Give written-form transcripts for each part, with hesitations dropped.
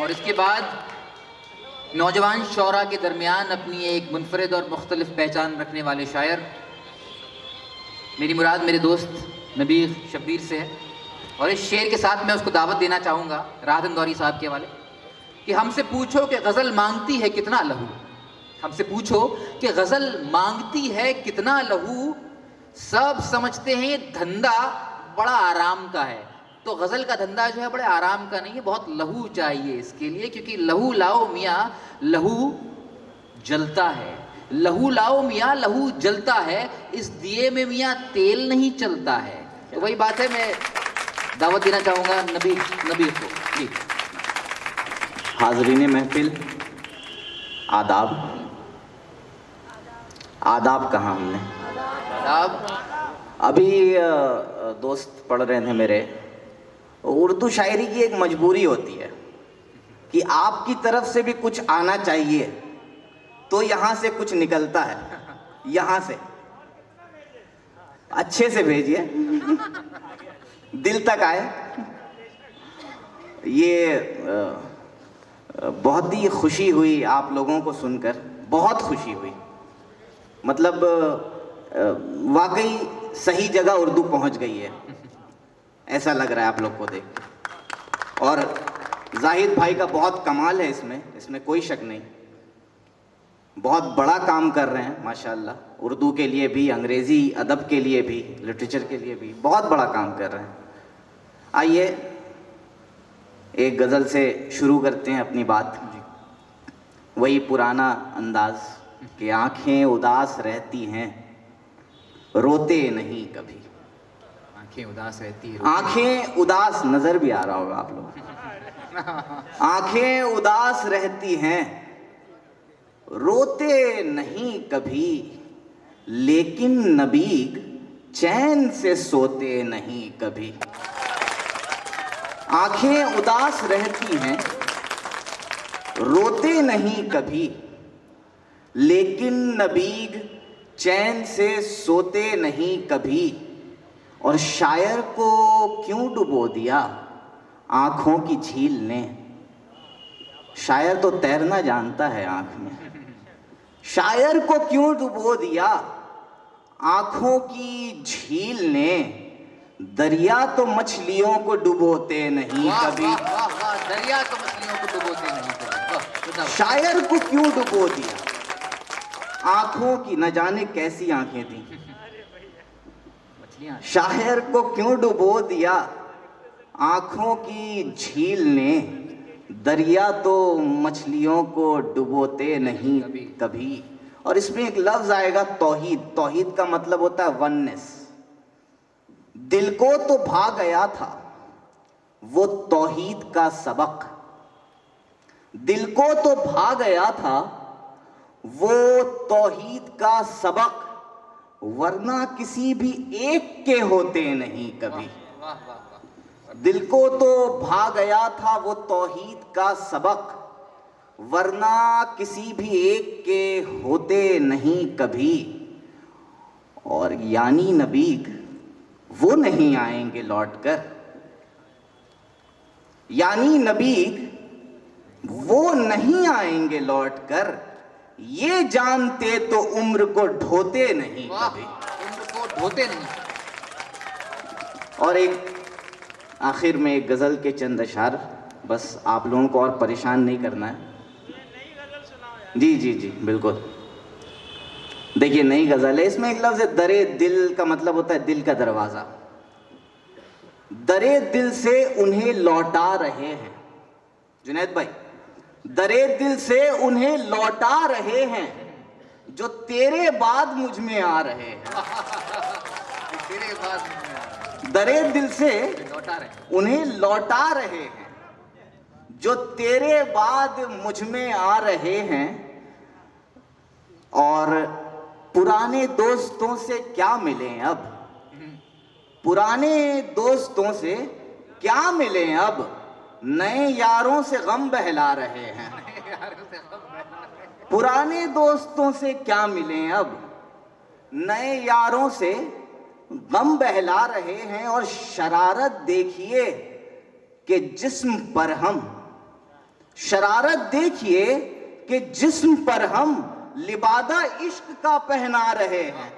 और इसके बाद नौजवान शौरा के दरमियान अपनी एक मुनफरिद और मुख्तलिफ पहचान रखने वाले शायर, मेरी मुराद मेरे दोस्त नबीह शब्बीर से है। और इस शेर के साथ मैं उसको दावत देना चाहूँगा राहत इंदौरी साहब के हवाले कि हमसे पूछो कि गज़ल मांगती है कितना लहू, हमसे पूछो कि गज़ल मांगती है कितना लहू, सब समझते हैं धंधा बड़ा आराम का है। तो गज़ल का धंधा जो है बड़े आराम का नहीं है, बहुत लहू चाहिए इसके लिए, क्योंकि लहू लाओ मियाँ लहू जलता है, लहू लाओ मियाँ लहू जलता है, इस दिए में मियाँ तेल नहीं चलता है। तो वही बात है, मैं दावत देना चाहूँगा नबी को। जी हाज़रीन महफिल, आदाब। आदाब कहाँ हमने आदाब। अभी दोस्त पढ़ रहे थे मेरे, उर्दू शायरी की एक मजबूरी होती है कि आपकी तरफ से भी कुछ आना चाहिए, तो यहाँ से कुछ निकलता है, यहाँ से अच्छे से भेजिए, दिल तक आए। ये बहुत ही खुशी हुई आप लोगों को सुनकर, बहुत खुशी हुई। मतलब वाकई सही जगह उर्दू पहुंच गई है, ऐसा लग रहा है आप लोग को देख। और जाहिद भाई का बहुत कमाल है इसमें कोई शक नहीं। बहुत बड़ा काम कर रहे हैं माशाल्लाह, उर्दू के लिए भी, अंग्रेज़ी अदब के लिए भी, लिटरेचर के लिए भी बहुत बड़ा काम कर रहे हैं। आइए एक गज़ल से शुरू करते हैं अपनी बात। वही पुराना अंदाज कि आंखें उदास रहती हैं रोते नहीं कभी। आंखें उदास रहती है, आंखें उदास नजर भी आ रहा होगा आप लोग। आंखें उदास रहती हैं रोते नहीं कभी, लेकिन नबीग चैन से सोते नहीं कभी। आंखें उदास रहती हैं रोते नहीं कभी, लेकिन नबीग चैन से सोते नहीं कभी। और शायर को क्यों डुबो दिया आंखों की झील ने, शायर तो तैरना जानता है आंख में। शायर को क्यों डुबो दिया आंखों की झील ने, दरिया तो मछलियों को डुबोते नहीं कभी। वाह वाह, दरिया तो मछलियों को डुबोते नहीं कभी। शायर को क्यों डुबो दिया आंखों की, न जाने कैसी आंखें थी। शायर को क्यों डुबो दिया आंखों की झील ने, दरिया तो मछलियों को डुबोते नहीं कभी। और इसमें एक लफ्ज आएगा तौहीद। तौहीद का मतलब होता है वननेस। दिल को तो भा गया था वो तौहीद का सबक, दिल को तो भा गया था वो तौहीद का सबक, वरना किसी भी एक के होते नहीं कभी। दिल को तो भा गया था वो तौहीद का सबक, वरना किसी भी एक के होते नहीं कभी। और यानी नबीग वो नहीं आएंगे लौटकर, यानी नबीग वो नहीं आएंगे लौटकर, ये जानते तो उम्र को ढोते नहीं कभी। उम्र को ढोते नहीं। और एक आखिर में एक गज़ल के चंद अशार, बस आप लोगों को और परेशान नहीं करना है। जी जी जी बिल्कुल। देखिए नई गज़ल है, इसमें एक लफ्ज़ है दरे दिल, का मतलब होता है दिल का दरवाज़ा। दरे दिल से उन्हें लौटा रहे हैं जुनैद भाई, दरे दिल से उन्हें लौटा रहे हैं जो तेरे बाद मुझ में आ रहे हैं। तेरे बाद दरे दिल से लौटा रहे, उन्हें लौटा रहे हैं जो तेरे बाद मुझ में आ रहे हैं। और पुराने दोस्तों से क्या मिले अब, पुराने दोस्तों से क्या मिले अब, नए यारों से गम बहला रहे हैं। पुराने दोस्तों से क्या मिले अब, नए यारों से गम बहला रहे हैं। और शरारत देखिए कि जिस्म पर हम शरारत देखिए कि जिस्म पर हम लिबादा इश्क का पहना रहे हैं।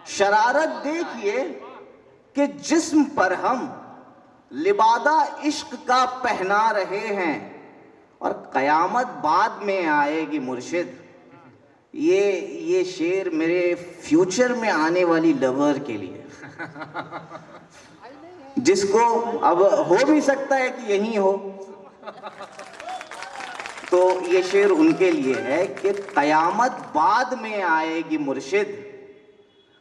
शरारत देखिए कि जिस्म पर हम लिबादा इश्क का पहना रहे हैं और कयामत बाद में आएगी मुर्शिद। ये शेर मेरे फ्यूचर में आने वाली लवर के लिए, जिसको अब हो भी सकता है कि यही हो, तो ये शेर उनके लिए है कि कयामत बाद में आएगी मुर्शिद,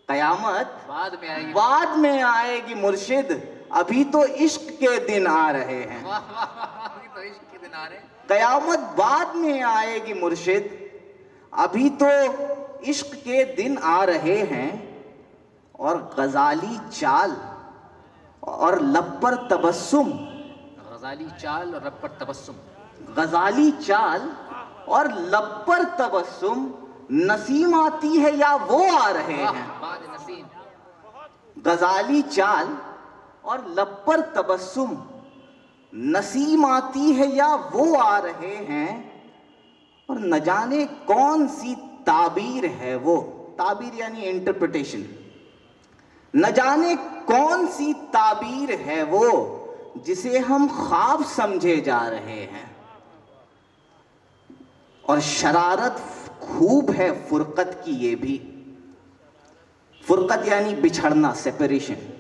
कयामत बाद में आएगी मुर्शिद, अभी तो इश्क के दिन आ रहे हैं। अभी तो इश्क के दिन आ रहे हैं। कयामत बाद में आएगी मुर्शिद, अभी तो इश्क के दिन आ रहे हैं। और गजाली चाल और लब पर तबस्सुम, गजाली चाल और लब पर तबस्सुम, गजाली चाल और लब पर तबस्सुम, नसीम आती है या वो आ रहे हैं। नसीम। गजाली चाल और लब पर तबस्सुम, नसीम आती है या वो आ रहे हैं। और न जाने कौन सी ताबीर है वो, ताबीर यानी इंटरप्रिटेशन, न जाने कौन सी ताबीर है वो जिसे हम ख्वाब समझे जा रहे हैं। और शरारत खूब है फुरकत की ये भी, फुरकत यानी बिछड़ना, सेपरेशन।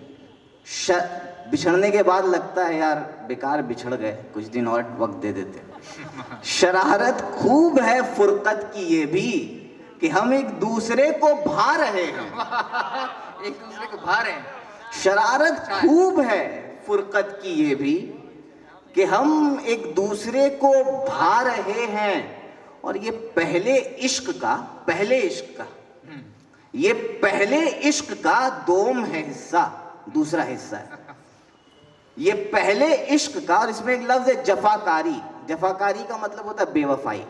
बिछड़ने के बाद लगता है यार बेकार बिछड़ गए, कुछ दिन और वक्त दे देते। शरारत खूब है फुरकत की ये भी कि हम एक दूसरे को भा रहे हैं। एक दूसरे को भा रहे हैं। शरारत खूब है फुरकत की ये भी कि हम एक दूसरे को भा रहे हैं। और ये पहले इश्क का ये पहले इश्क का दोम है हिस्सा, दूसरा हिस्सा है ये पहले इश्क का। और इसमें एक लफ्ज है जफाकारी, जफाकारी का मतलब होता है बेवफाई।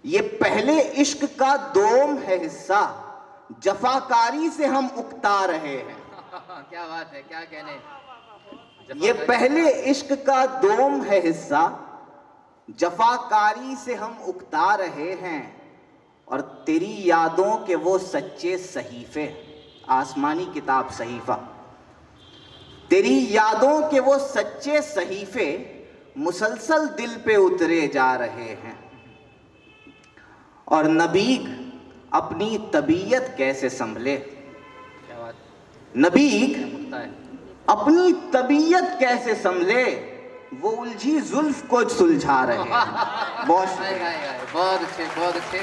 ये पहले इश्क का दोम है हिस्सा, जफाकारी से हम उकता रहे हैं। क्या बात है, क्या कहने। ये पहले इश्क का दोम है हिस्सा, जफाकारी से हम उकता रहे हैं। और तेरी यादों के वो सच्चे सहीफे, आसमानी किताब सहीफा, तेरी यादों के वो सच्चे सहीफे मुसलसल दिल पे उतरे जा रहे हैं। और नबीग अपनी तबीयत कैसे संभले, क्या बात, नबीग अपनी तबीयत कैसे संभले, वो उलझी जुल्फ को सुलझा रहे हैं। बहुत अच्छे, बहुत अच्छे।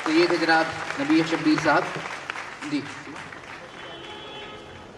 तो ये थे जनाब नबी शब्बीर साहब जी।